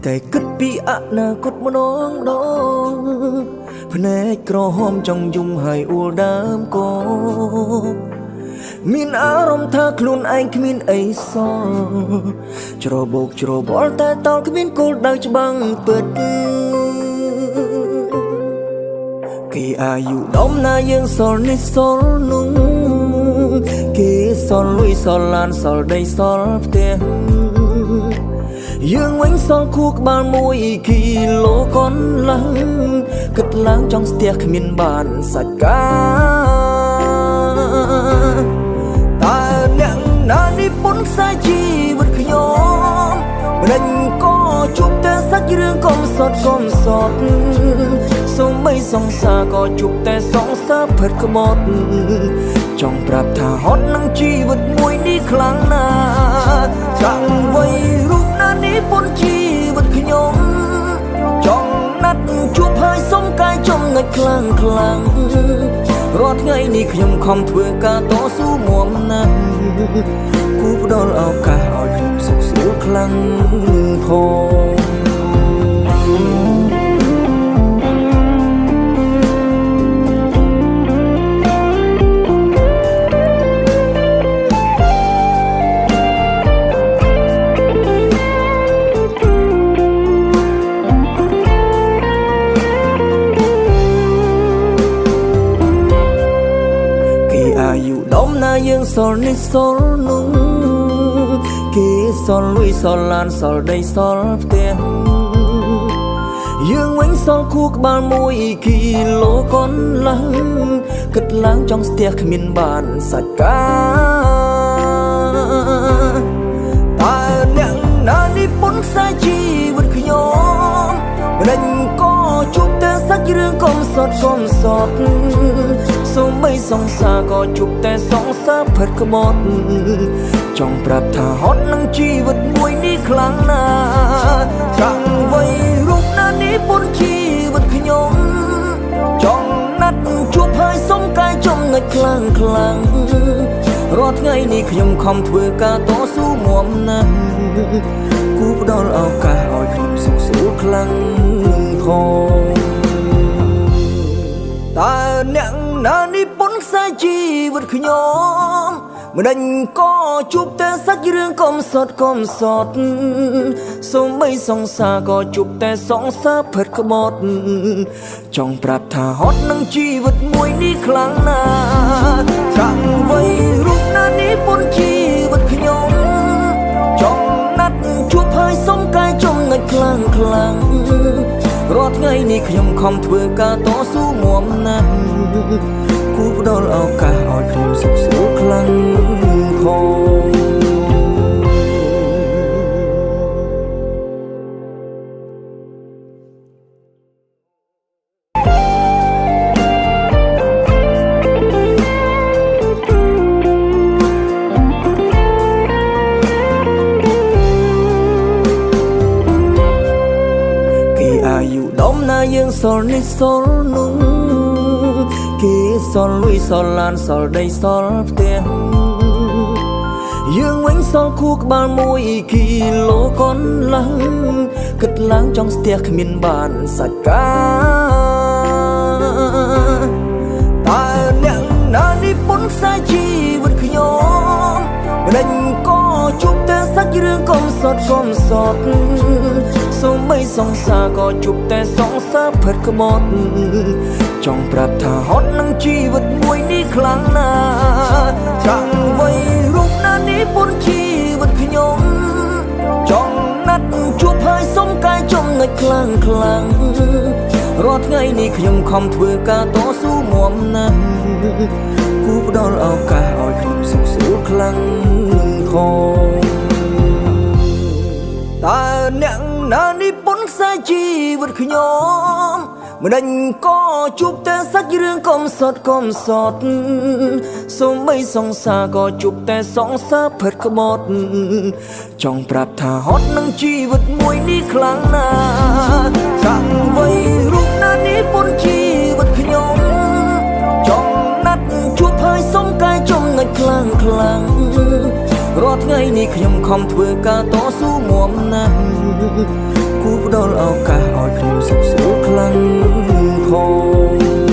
แต่គិតពីអនាគតម្ដងដងភ្នែកក្រហមចង់យំហើយអួលដើមកោមានអារម្មណ៍ថាខ្លួនឯងគ្មានអីសល់ច្របូកច្របល់តែតល់គ្មានគោលដៅច្បាំងពិតគេអាយុដំណាយើងសល់នេះសល់នោះគេសល់លុយសល់ឡានសល់ដីសល់ផ្ទះយើងវិញសល់ខួរក្បាល1គីឡូកន្លះគិតឡើងចង់ស្ទះគ្មានបានសាច់ការតើអ្នកណានេះពុនខ្សែជីវិតខ្ញុំម្ដេចក៏ជួបតែសាច់រឿងកុំសត់សូម្បីសង្សារក៏ជួបតែសង្សារផិតក្បត់ចង់ប្រាប់ថាហត់នឹងជីវិតមួយនេះខ្លាំងណាស់ចាំໄວរូបណានេះពុនជីវិតខ្ញុំចង់ណាត់ជួបហើយសុំកាយចំណុចខ្លាំងរាល់ថ្ងៃនេះខ្ញុំខំធ្វើការតស៊ូមាំណាស់គូផ្ដល់ឱកាសឲ្យខ្ញុំសុខស្រួលខ្លាំងផងយើងសល់នេះសល់នោះគេសល់លុយសល់ឡានសល់ដីសល់ផ្ទះយើងវិញសល់ខួរក្បាល1គីឡូកន្លះគិតឡើងចង់ស្ទះគ្មានបានសាច់ការតើអ្នកណានេះពុនខ្សែជីវិតខ្ញុំម្ដេចក៏ជួបតែសាច់រឿងកុំសត់សូម្បីសង្សារក៏ជួបតែសង្សារផិតក្បត់ចង់ប្រាប់ថាហត់នឹងជីវិតមួយនេះខ្លាំងណាស់ចាំໄວរូបណានេះពុនជីវិតខ្ញុំចង់ណាត់ជួបហើយសុំកាយចំណុចខ្លាំងរាល់ថ្ងៃនេះខ្ញុំខំធ្វើការតស៊ូមាំណាស់គូផ្ដល់ឱកាសឲ្យខ្ញុំសុខស្រួលខ្លាំងផងតើអ្នកណានេះពុនខ្សែជីវិតខ្ញុំម្ដេចក៏ជួបតែសាច់រឿងកុំសត់សូម្បីសង្សារក៏ជួបតែសង្សារផិតក្បត់ចង់ប្រាប់ថាហត់នឹងជីវិតមួយនេះខ្លាំងណាស់ចាំໄວរូបណានេះពុនជីវិតខ្ញុំចង់ណាត់ជួបហើយសុំកាយចំណុចខ្លាំងរាល់ថ្ងៃនេះខ្ញុំខំធ្វើការតស៊ូមាំណាស់គូផ្ដល់ឱកាសឲ្យខ្ញុំសុខស្រួលខ្លាំងផងយើងសល់នេះសល់នោះគេសល់លុយសល់ឡានសល់ដីសល់ផ្ទះយើងវិញសល់ខួរក្បាល1គីឡូកន្លះគិតឡើងចង់ស្ទះគ្មានបានសាច់ការតើអ្នកណានេះពុនខ្សែជីវិតខ្ញុំម្ដេចក៏ជួបតែសាច់រឿងកុំសត់សូម្បីសង្សារក៏ជួបតែសង្សារផិតក្បត់ចង់ប្រាប់ថាហត់នឹងជីវិតមួយនេះខ្លាំងណាស់ចាំໄວរូបណានេះពុនជីវិតខ្ញុំចង់ណាត់ជួបហើយសុំកាយចំណុចខ្លាំងរាល់ថ្ងៃនេះខ្ញុំខំធ្វើការតស៊ូមាំណាស់គូផ្ដល់ឱកាសឲ្យខ្ញុំសុខស្រួលខ្លាំងផងតើអ្នកណានេះពុនខ្សែជីវិតខ្ញុំ មិនដេញក៏ជួបតែសាច់រឿងកុំសត់សូម្បីសង្សារក៏ជួបតែសង្សារផិតក្បត់ចង់ប្រាប់ថាហត់នឹងជីវិតមួយនេះខ្លាំងណាស់តាំងវ័យរូបណានេះពុនជីវិតខ្ញុំចង់ណាត់ជួបហើយសុំកាយចំណុចខ្លាំងរាល់ថ្ងៃនេះខ្ញុំខំធ្វើការតស៊ូមាំណាស់គូផ្ដល់ឱកាសឲ្យខ្ញុំសុខស្រួលខ្លាំងផង